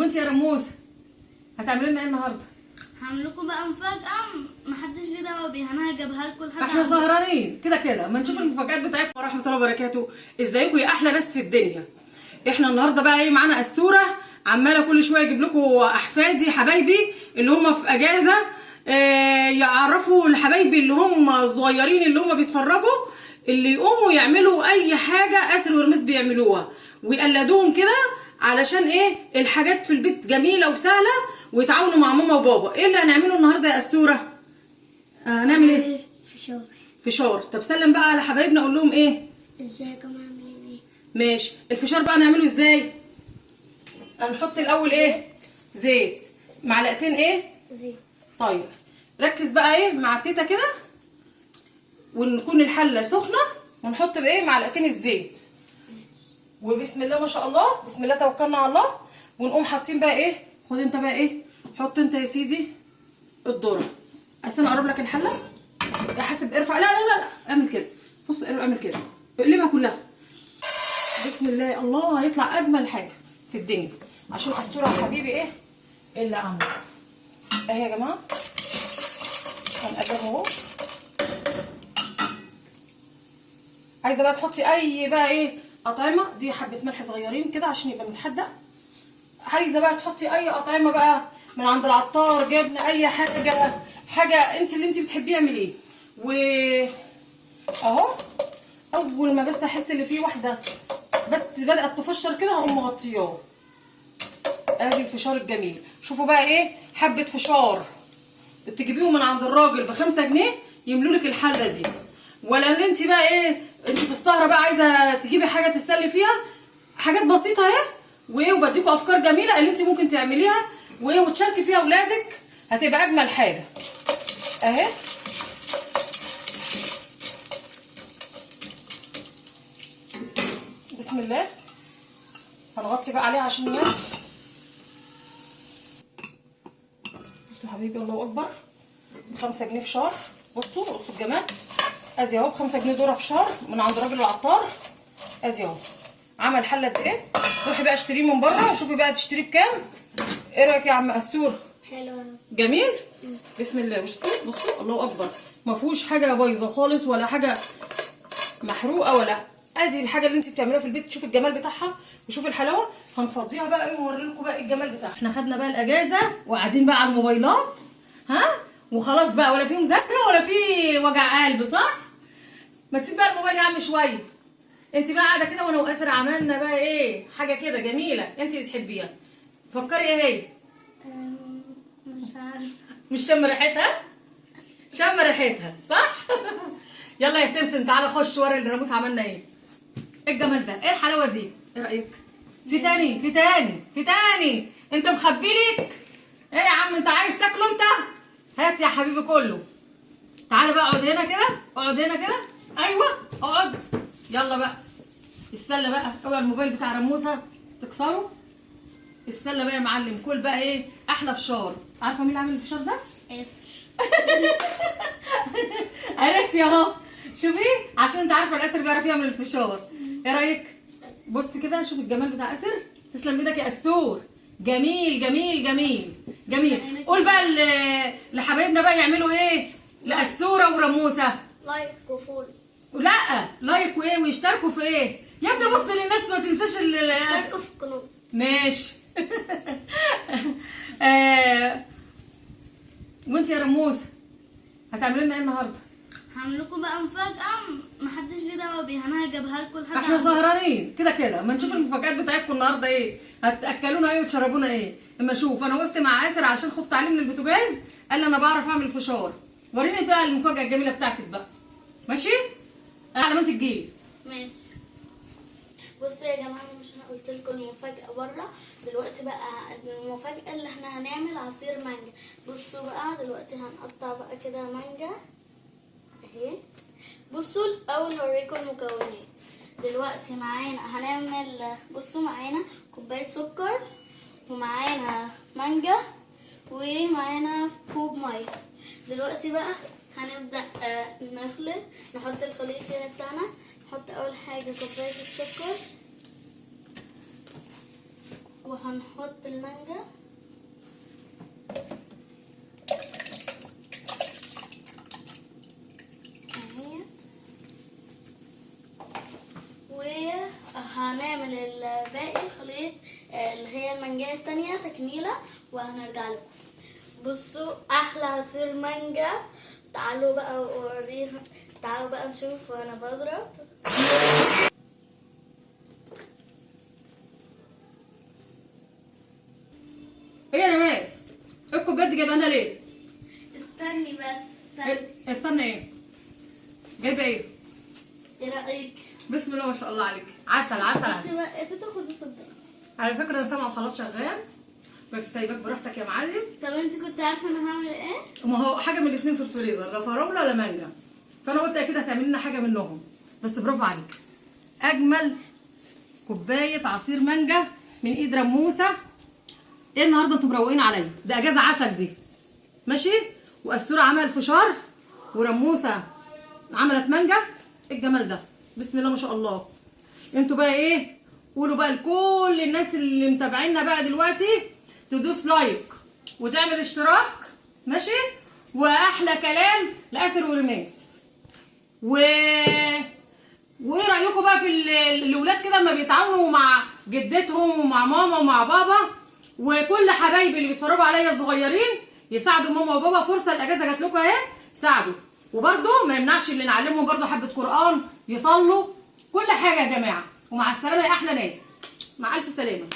وانت يا رموسه هتعملي لنا ايه النهارده؟ هعمل لكم بقى مفاجأة محدش ليه دعوة بيها، انا هجيبها لكم لحد احنا سهرانين كده كده اما نشوف المفاجآت بتاعتكم. ورحمه الله وبركاته. ازيكم يا احلى ناس في الدنيا؟ احنا النهارده بقى ايه معانا قسوره عماله كل شويه اجيب لكم احفادي حبايبي اللي هم في اجازه يعرفوا الحبايبي اللي هم صغيرين اللي هم بيتفرجوا اللي يقوموا يعملوا اي حاجه اسر ورميس بيعملوها ويقلدوهم كده علشان ايه الحاجات في البيت جميله وسهله ويتعاونوا مع ماما وبابا. ايه اللي هنعمله النهارده يا قسوره؟ هنعمل ايه؟ فشار. فشار. طب سلم بقى على حبايبنا اقول لهم ايه؟ ازيكم عاملين ايه؟ ماشي. الفشار بقى نعمله ازاي؟ هنحط الاول ايه؟ زيت. معلقتين ايه؟ زيت. طيب ركز بقى ايه مع التيتا كده ونكون الحله سخنه ونحط بايه معلقتين الزيت وبسم الله ما شاء الله بسم الله توكلنا على الله ونقوم حاطين بقى ايه. خد انت بقى ايه حط انت يا سيدي الذره. اصل انا اقرب لك الحله يا حاسب ارفع. لا لا لا لا اعمل كده. بص اعمل كده اقلبها كلها بسم الله. الله هيطلع اجمل حاجه في الدنيا عشان قسوره يا حبيبي ايه اللي عامله اهي يا جماعه. هنقلبها اهو. عايزه بقى تحطي اي بقى ايه اطعمه. دي حبه ملح صغيرين كده عشان يبقى متحدق. عايزه بقى تحطي اي اطعمه بقى من عند العطار جبنه اي حاجه انت اللي انت بتحبيه اعمليه. و اهو اول ما بس احس ان في واحده بس بدات تفشر كده هقوم مغطياه. ادي الفشار الجميل. شوفوا بقى ايه حبه فشار تجيبيهم من عند الراجل ب5 جنيه يملوا لك الحله دي. ولا ان انت بقى ايه انت في السهره بقى عايزه تجيبي حاجه تسلي فيها حاجات بسيطه اهي وبديكوا افكار جميله اللي انت ممكن تعمليها وتشاركي فيها اولادك هتبقى اجمل حاجه اهي. بسم الله. هنغطي بقى عليها عشان ينام. بصوا حبيبي الله اكبر. ب5 جنيه فشار. بصوا الجمال. ادي اهو ب5 جنيه ذره فشار من عند راجل العطار. ادي اهو عمل حله بايه. روحي بقى اشتريه من بره شوفي بقى تشتريه بكام. ايه رايك يا عم قسطور؟ حلو جميل. بسم الله. بصوا الله اكبر ما فيهوش حاجه بايظه خالص ولا حاجه محروقه ولا. ادي الحاجه اللي انت بتعمليها في البيت. شوفي الجمال بتاعها وشوفي الحلاوه. هنفضيها بقى ونوري لكم بقى الجمال بتاعها. احنا خدنا بقى الاجازه وقاعدين بقى على الموبايلات وخلاص بقى ولا في مذاكره ولا في وجع قلب صح؟ ما تسيب بقى الموبايل يا عم شويه. انت بقى قاعده كده وانا واسر عملنا بقى ايه حاجه كده جميله انت بتحبيها. فكري ايه هي؟ مش عارفه. مش شم ريحتها؟ شم ريحتها صح؟ يلا يا سمسم تعالى خش ورا الراموس عملنا ايه؟ ايه الجمال ده؟ ايه الحلاوه دي؟ ايه رايك؟ في تاني انت مخبي لك؟ ايه يا عم انت عايز تاكله انت؟ هات يا حبيبي كله. تعالى بقى اقعد هنا كده. ايوه اقعد. يلا بقى السله بقى. اوعى الموبايل بتاع رموسه تكسره. السله بقى يا معلم. كل بقى ايه احلى فشار. عارفه مين اللي عامل الفشار ده؟ اسر. عرفتي اهو. شوفي عشان انت عارفه الاسر بيعرف يعمل الفشار. ايه رايك؟ بص كده شوف الجمال بتاع اسر. تسلم ايدك يا قسطور. جميل. قول بقى لحبايبنا بقى يعملوا ايه لقسوره ورموسه. لايك وفول. لا لايك وايه ويشتركوا في ايه يا ابني. بص للناس ما تنساش اشتركوا في القناه. ماشي. وانت يا رموسه هتعملي لنا ايه النهارده؟ هعمل لكم بقى مفاجأة محدش ليه دعوة بيها، انا هجيبها لكم لحد احنا سهرانين كده كده. اما نشوف المفاجآت بتاعتكم النهارده ايه هتاكلونا ايه وتشربونا ايه. اما اشوف انا وقفت مع اسر عشان خفت عليه من البوتاجاز قال لي انا بعرف اعمل فشار. وريني بقى المفاجاه الجميله بتاعتك بقى. ماشي على ما انت تجيلي. ماشي. بصوا يا جماعه مش انا قلت لكم المفاجاه بره. دلوقتي بقى المفاجاه اللي احنا هنعمل عصير مانجا. بصوا بقى دلوقتي هنقطع بقى كده مانجا اهي. بصوا الاول هوريكم المكونات. دلوقتي معانا هنعمل بصوا معانا كوبايه سكر ومعانا مانجا ومعانا كوب ميه. دلوقتي بقى هنبدا نخلط. نحط الخليط يعني بتاعنا. نحط اول حاجه كوبايه السكر وهنحط المانجا مانجايه تانية تكميله وهنرجع لكم. بصوا احلى عصير مانجا. تعالوا بقى اوريها، تعالوا بقى نشوف وانا بضرب. ايه يا نماس؟ ايه الكوبايات دي جايبها لنا ليه؟ استني بس استني. استنى ايه؟ جايبه ايه؟ ايه رايك؟ بسم الله ما شاء الله عليك، عسل عسل بس عسل. بقى انت تاخدي صباط. على فكره انا سامعه الخلاط شغال، بس سايباك براحتك يا معلم. طب انت كنت عارفه انا هعمل ايه؟ ما هو حاجه من الاثنين في الفريزر، لا فراوله ولا مانجا، فانا قلت اكيد هتعمل لنا حاجه منهم. بس برافو عليك، اجمل كوبايه عصير مانجا من ايد رموسه. ايه النهارده انتوا مروقين عليا؟ ده اجازه عسل دي، ماشي. واسطوره عمل فشار، ورموسه عملت مانجا. ايه الجمال ده؟ بسم الله ما شاء الله. انتوا بقى ايه؟ قولوا بقى لكل الناس اللي متابعينا بقى دلوقتي تدوس لايك وتعمل اشتراك، ماشي. واحلى كلام لاسر ورماس. وايه رايكم بقى في الاولاد كده لما بيتعاونوا مع جدتهم ومع ماما ومع بابا، وكل حبايبي اللي بيتفرجوا عليا الصغيرين يساعدوا ماما وبابا. فرصه الاجازه جات لكم اهي، ساعدوا. وبرده ما يمنعش اللي نعلمهم برده حبه قران، يصلوا، كل حاجه يا جماعه. ومع السلامه يا احلى ناس، مع الف سلامه.